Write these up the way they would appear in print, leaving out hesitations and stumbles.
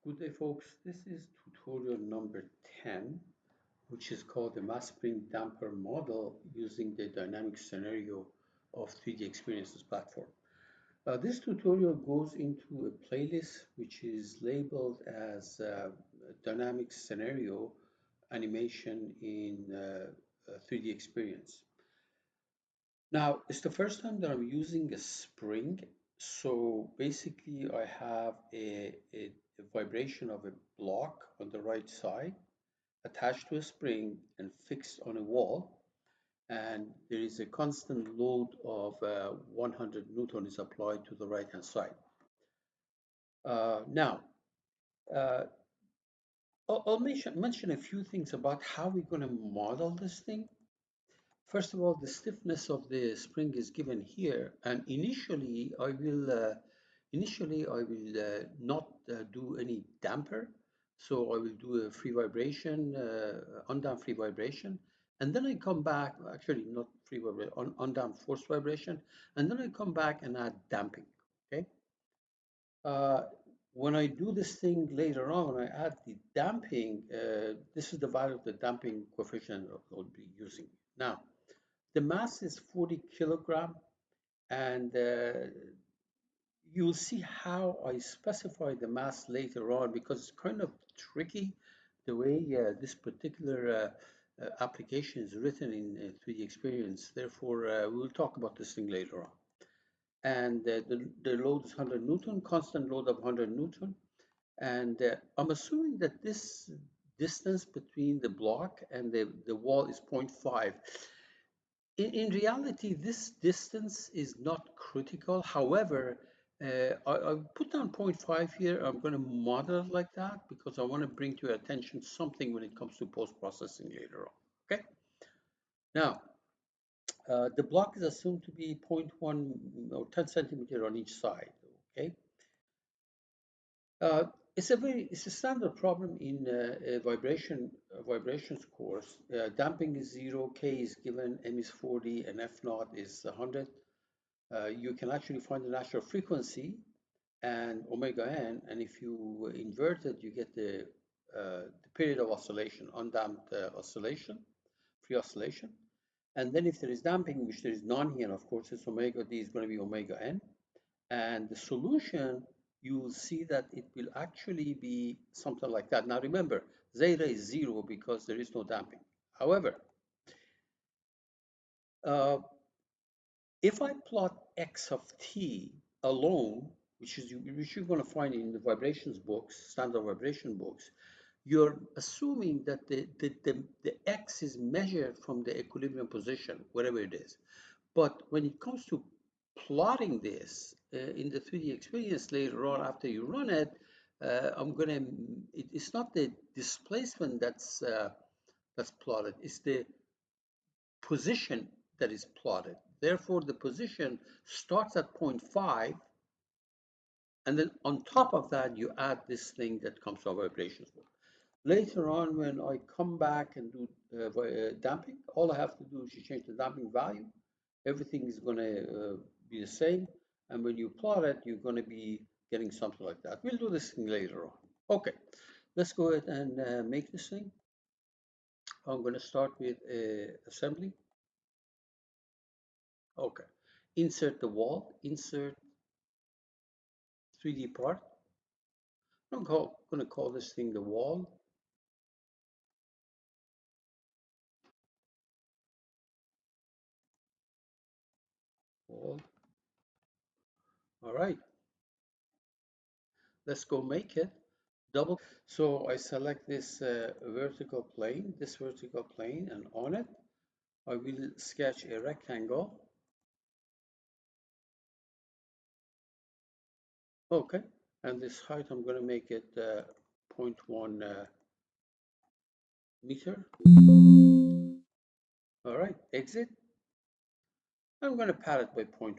Good day, folks. This is tutorial number 10, which is called the mass spring damper model using the dynamic scenario of 3DEXPERIENCE's platform. This tutorial goes into a playlist which is labeled as dynamic scenario animation in 3DEXPERIENCE. Now, it's the first time that I'm using a spring. So basically, I have a vibration of a block on the right side attached to a spring and fixed on a wall. And there is a constant load of 100 Newton is applied to the right hand side. Now, uh, I'll mention a few things about how we're going to model this thing. First of all, the stiffness of the spring is given here, and initially I will not do any damper, so I will do a free vibration, undamped free vibration, and then I come back. Actually, not free vibration, undamped forced vibration, and then I come back and add damping. Okay. Uh, when I do this thing later on, I add the damping. This is the value of the damping coefficient I'll be using now. The mass is 40 kilogram, and you'll see how I specify the mass later on because it's kind of tricky the way this particular application is written in 3DEXPERIENCE. Therefore, we'll talk about this thing later on. And the load is 100 Newton, constant load of 100 Newton. And I'm assuming that this distance between the block and the wall is 0.5. In reality, this distance is not critical. However, I put down 0.5 here. I'm going to model it like that because I want to bring to your attention something when it comes to post-processing later on. Okay. Now, the block is assumed to be 0.1 or 10 centimeter on each side. Okay. It's a standard problem in a vibrations course. Damping is 0, K is given, M is 40, and F naught is 100. You can actually find the natural frequency and omega n, and if you invert it, you get the period of oscillation, undamped oscillation, free oscillation. And then if there is damping, which there is none here, and of course it's omega d is going to be omega n. And the solution, you will see that it will actually be something like that. Now remember, zeta is 0 because there is no damping. However, if I plot x of t alone, which you're going to find in the vibrations books, standard vibration books, you're assuming that the x is measured from the equilibrium position, wherever it is. But when it comes to plotting this in the 3DEXPERIENCE later on after you run it, it's not the displacement that's plotted, it's the position that is plotted. Therefore, the position starts at 0.5, and then on top of that, you add this thing that comes from vibrations. Later on, when I come back and do damping, all I have to do is change the damping value. Everything is going to be the same. And when you plot it, you're going to be getting something like that. We'll do this thing later on. Okay, let's go ahead and make this thing. I'm going to start with assembly. Okay, insert the wall, insert 3D part. I'm going to call this thing the wall. Wall. All right, let's go make it. Double. So I select this vertical plane, and on it, I will sketch a rectangle. Okay, and this height, I'm going to make it 0.1 meter. All right, exit. I'm going to pad it by 0.1.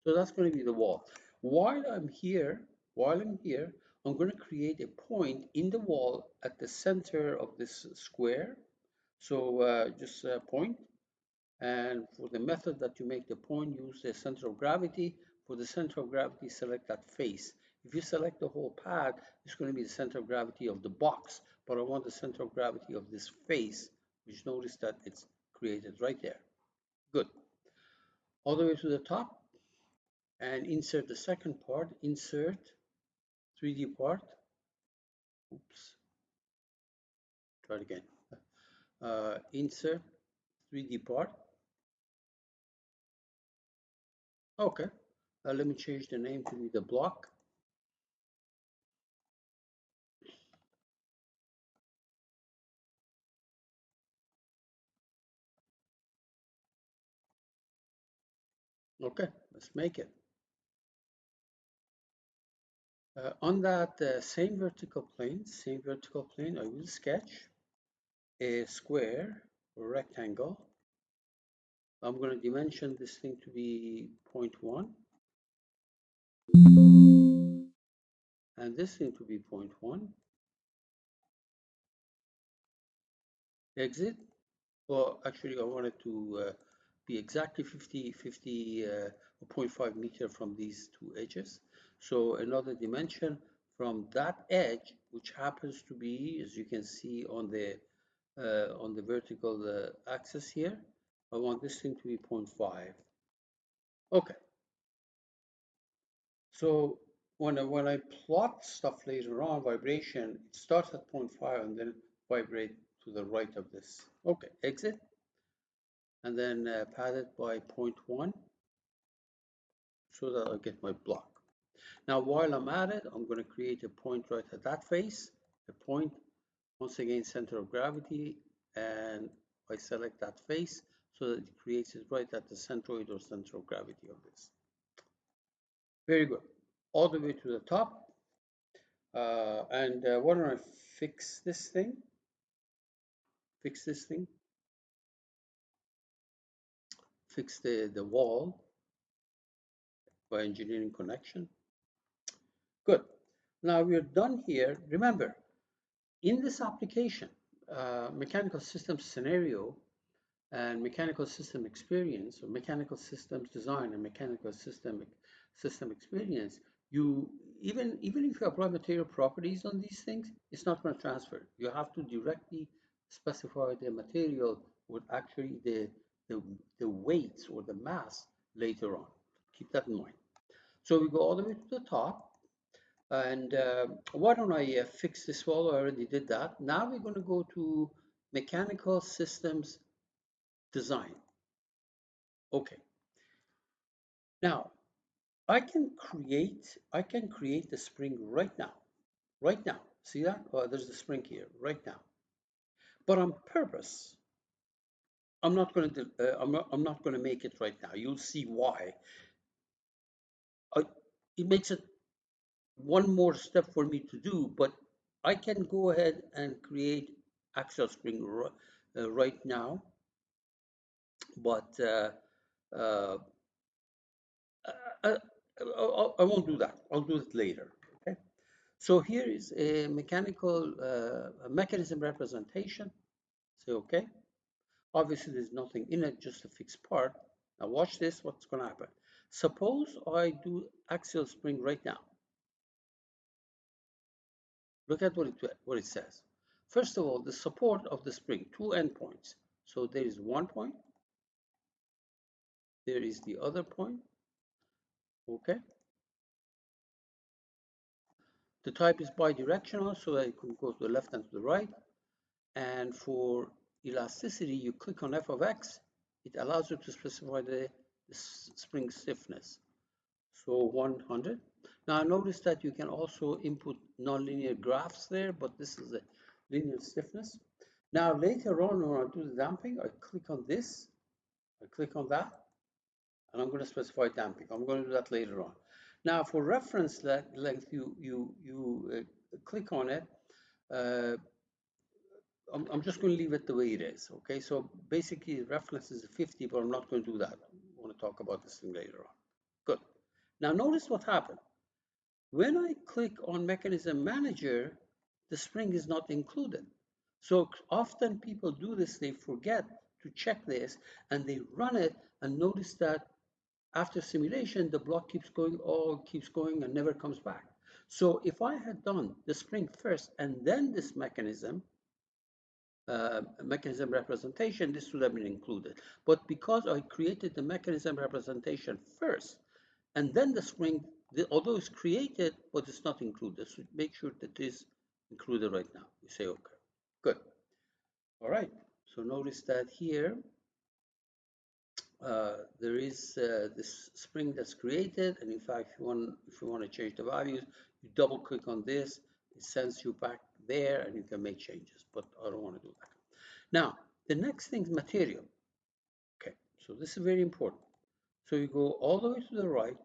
So that's going to be the wall. While I'm here, I'm going to create a point in the wall at the center of this square. So just point. And for the method that you make the point, use the center of gravity. For the center of gravity, select that face. If you select the whole pad, it's going to be the center of gravity of the box, but I want the center of gravity of this face, which notice that it's created right there. Good. All the way to the top, and insert the second part, insert 3D part. Oops, try it again. Insert 3D part. Okay, let me change the name to be the block. Okay, let's make it. On that same vertical plane, I will sketch a square or rectangle. I'm going to dimension this thing to be 0.1 and this thing to be 0.1. Exit. Well, actually, I want it to be exactly 50, 0.5 meter from these two edges. So another dimension from that edge, which happens to be, as you can see on the vertical axis here, I want this thing to be 0.5. Okay. So when I plot stuff later on, vibration, it starts at 0.5 and then vibrate to the right of this. Okay, exit. And then pad it by 0.1 so that I get my block. Now, while I'm at it, I'm going to create a point right at that face, a point, once again, center of gravity, and I select that face so that it creates it right at the centroid or center of gravity of this. Very good. All the way to the top. And why don't I fix this thing? Fix this thing. Fix the wall by engineering connection. Good. Now we're done here. Remember, in this application, mechanical systems scenario and mechanical system experience, or mechanical systems design and mechanical system experience, you even if you apply material properties on these things, it's not going to transfer. You have to directly specify the material with actually the weights or the mass later on. Keep that in mind. So we go all the way to the top. And why don't I fix this wall? I already did that. Now we're going to go to mechanical systems design. Okay. Now I can create the spring right now. Right now. See that? Oh, there's the spring here right now. But on purpose, I'm not going to I'm not going to make it right now. You'll see why. It makes it one more step for me to do, but I can go ahead and create axial spring right now, but uh, I, I won't do that. I'll do it later. Okay. So here is a mechanical a mechanism representation. Say okay. Obviously, there's nothing in it, just a fixed part. Now watch this. What's going to happen? Suppose I do axial spring right now. Look at what it says. First of all, the support of the spring, two endpoints. So there is one point, there is the other point, okay? The type is bidirectional, so that it can go to the left and to the right. And for elasticity, you click on f of x, it allows you to specify the spring stiffness. So 100. Now notice that you can also input nonlinear graphs there, but this is a linear stiffness. Now later on when I do the damping, I click on this, I click on that, and I'm going to specify damping. I'm going to do that later on. Now for reference length, you click on it. I'm just going to leave it the way it is. Okay, so basically reference is 50, but I'm not going to do that. I want to talk about this thing later on. Good. Now notice what happened. When I click on Mechanism Manager, the spring is not included. So often people do this, they forget to check this, and they run it and notice that after simulation, the block keeps going, all keeps going and never comes back. So if I had done the spring first and then this mechanism representation, this would have been included. But because I created the mechanism representation first and then the spring, although it's created, but it's not included. So make sure that it is included right now. You say, okay, good. All right. So notice that here, there is this spring that's created, and in fact, if you want to change the values, you double click on this, it sends you back there, and you can make changes. But I don't want to do that. Now, the next thing is material. Okay, so this is very important. So you go all the way to the right,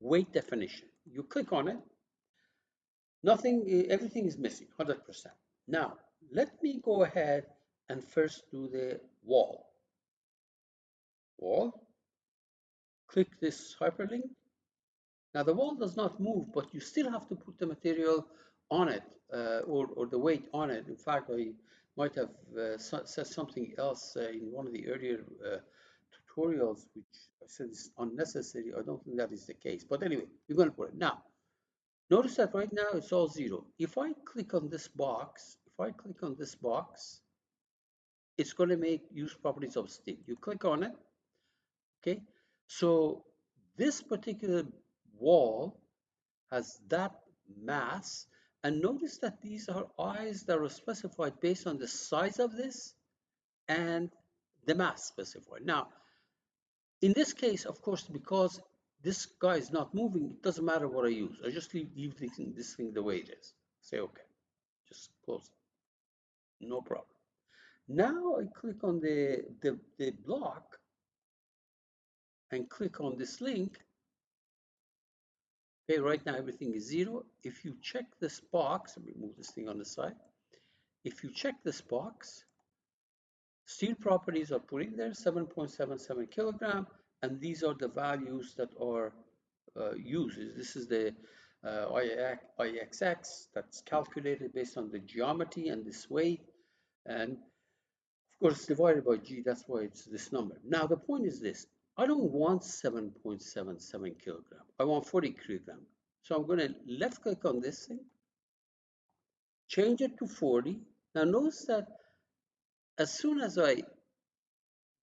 weight definition. You click on it. Nothing, everything is missing, 100%. Now, let me go ahead and first do the wall. Wall. Click this hyperlink. Now the wall does not move, but you still have to put the material on it, or the weight on it. In fact, I might have said something else in one of the earlier tutorials, which I said is unnecessary. I don't think that is the case. But anyway, you're going to put it. Now, notice that right now it's all zero. If I click on this box, it's going to make use properties of steel. You click on it, okay? So this particular wall has that mass, and notice that these are eyes that are specified based on the size of this and the mass specified. Now, in this case, of course, because this guy is not moving, it doesn't matter what I use. I just leave this thing the way it is. Say okay, just close it. No problem. Now I click on the block and click on this link. Okay, right now everything is zero. If you check this box, let me move this thing on the side. If you check this box, steel properties are put in there, 7.77 kilogram, and these are the values that are used. This is the IXX that's calculated based on the geometry and this weight, and of course it's divided by G, that's why it's this number. Now the point is this, I don't want 7.77 kilogram, I want 40 kilogram. So I'm going to left click on this thing, change it to 40. Now notice that as soon as I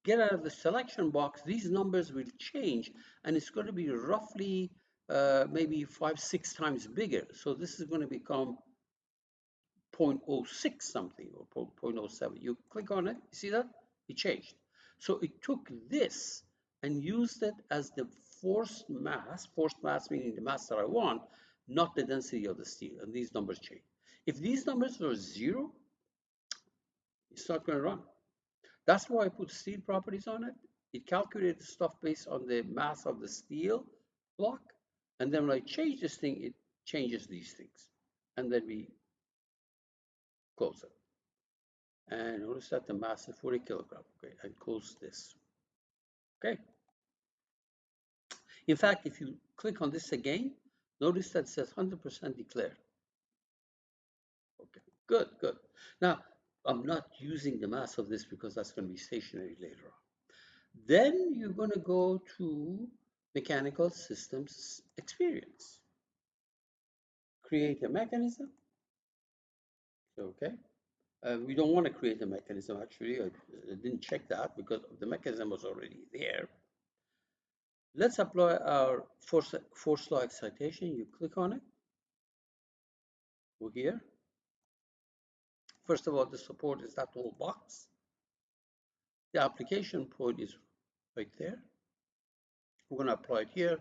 get out of the selection box, these numbers will change, and it's going to be roughly maybe 5-6 times bigger. So this is going to become 0.06 something or 0.07. You click on it, you see that? It changed. So it took this and used it as the forced mass meaning the mass that I want, not the density of the steel, and these numbers change. If these numbers are zero, it's not going to run. That's why I put steel properties on it. It calculates stuff based on the mass of the steel block. And then when I change this thing, it changes these things. And then we close it. And notice that the mass is 40 kilogram. Okay, and close this. Okay. In fact, if you click on this again, notice that it says 100% declared. Okay, good, good. Now, I'm not using the mass of this because that's going to be stationary later on. Then you're going to go to mechanical systems experience. Create a mechanism. Okay. We don't want to create a mechanism, actually. I didn't check that because the mechanism was already there. Let's apply our force law excitation. You click on it. Go here. First of all, the support is that whole box. The application point is right there. We're going to apply it here.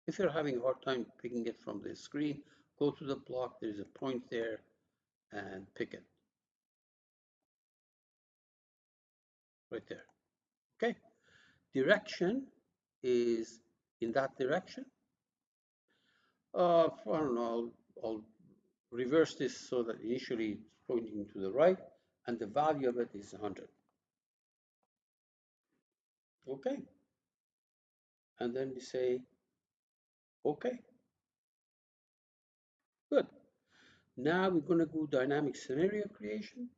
If you're having a hard time picking it from the screen, go to the block. There's a point there and pick it. Right there. Okay. Direction is in that direction. I don't know. I'll reverse this so that initially it's pointing to the right, and the value of it is 100. Okay. And then we say, okay. Good. Now we're going to go dynamic scenario creation.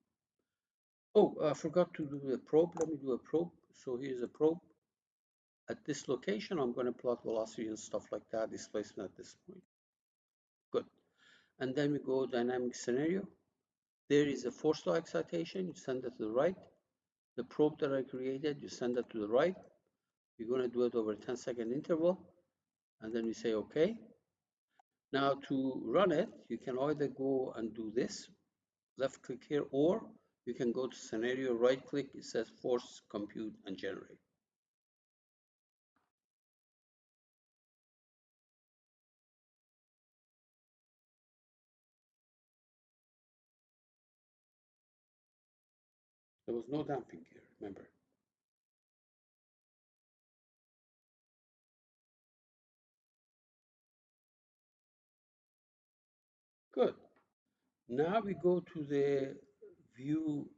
Oh, I forgot to do the probe. Let me do a probe. So here's a probe. At this location, I'm going to plot velocity and stuff like that, displacement at this point. Good. And then we go dynamic scenario. There is a force law excitation. You send it to the right. The probe that I created, you send it to the right. You're going to do it over a 10-second interval. And then we say, OK. Now to run it, you can either go and do this, left click here, or you can go to scenario, right click, it says force, compute, and generate. There was no damping here, remember. Good. Now we go to the view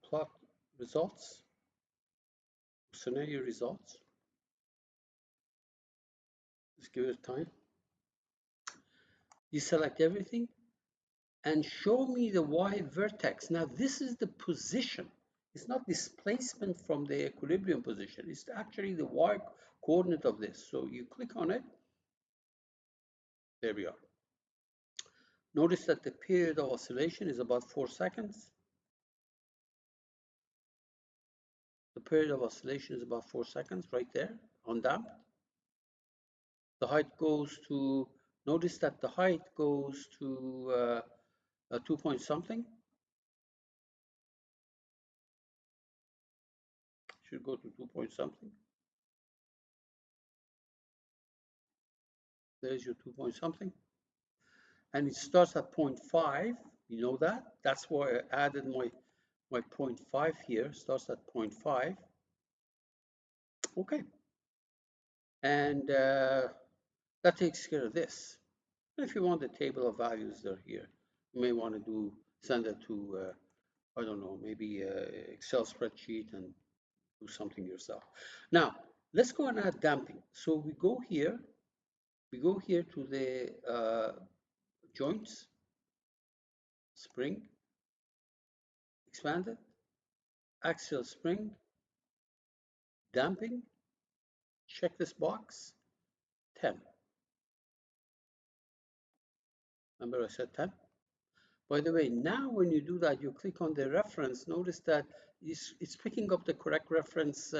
plot results, scenario results. Let's give it time. You select everything and show me the y vertex. Now this is the position. It's not displacement from the equilibrium position. It's actually the y coordinate of this. So you click on it. There we are. Notice that the period of oscillation is about 4 seconds. The period of oscillation is about 4 seconds right there, undamped. The height goes to, notice that the height goes to 2 point something. Should go to 2 point something. There's your 2 point something. And it starts at 0.5. You know that? That's why I added my 0.5 here. Starts at 0.5. Okay. And that takes care of this. If you want the table of values, they're here. You may want to send it to, I don't know, maybe Excel spreadsheet and do something yourself. Now, let's go and add damping. So we go here to the joints, spring, expanded, axial spring, damping, check this box, 10. Remember I said 10? By the way, now when you do that, you click on the reference. Notice that it's picking up the correct reference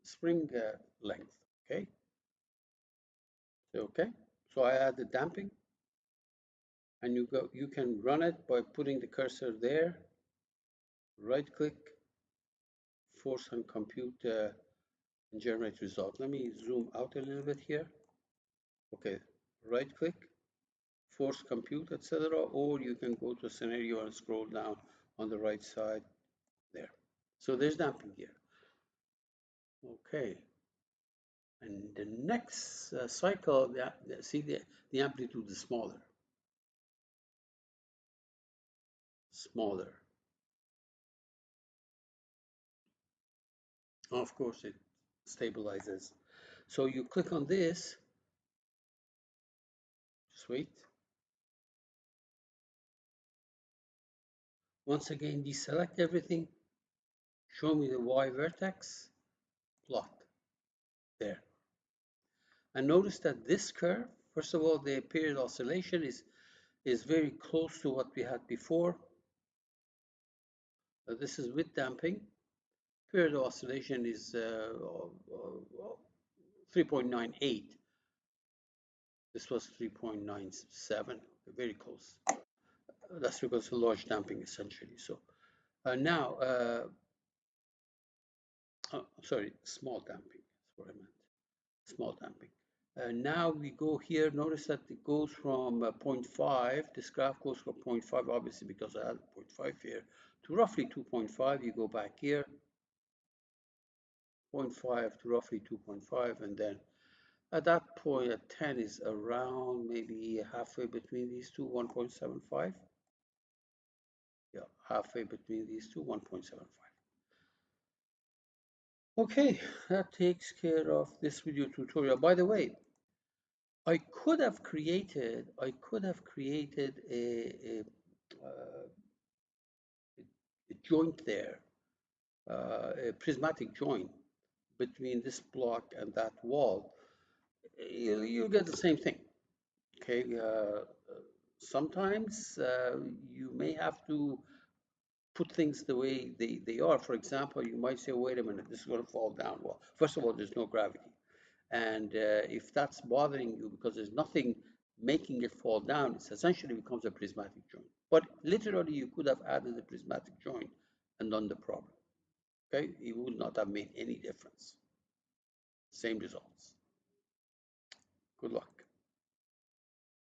spring length. Okay. Okay. So I add the damping, and you can run it by putting the cursor there. Right click, force and compute and generate result. Let me zoom out a little bit here. Okay. Right click, force compute, etc. Or you can go to scenario and scroll down on the right side there. So there's damping here. Okay. And the next cycle, see the amplitude is smaller. Smaller. Of course, it stabilizes. So you click on this, just wait. Once again, deselect everything, show me the y vertex, plot, there. And notice that this curve, first of all, the period oscillation is very close to what we had before. This is with damping. Period of oscillation is 3.98. This was 3.97, very close. That's because of large damping, essentially. So now, sorry, small damping. That's what I meant. Small damping. Now we go here. Notice that it goes from 0.5. This graph goes from 0.5, obviously, because I had 0.5 here, to roughly 2.5. You go back here, 0.5 to roughly 2.5, and then at that point, at 10 is around maybe halfway between these two, 1.75. Yeah, halfway between these two, 1.75. Okay, that takes care of this video tutorial. By the way, I could have created a uh, a joint there, a prismatic joint between this block and that wall, you get the same thing. Okay, sometimes you may have to put things the way they are. For example, you might say, wait a minute, this is going to fall down. Well, first of all, there's no gravity. And if that's bothering you because there's nothing making it fall down, it essentially becomes a prismatic joint. But literally, you could have added a prismatic joint and done the problem. Okay, it would not have made any difference. Same results. Good luck.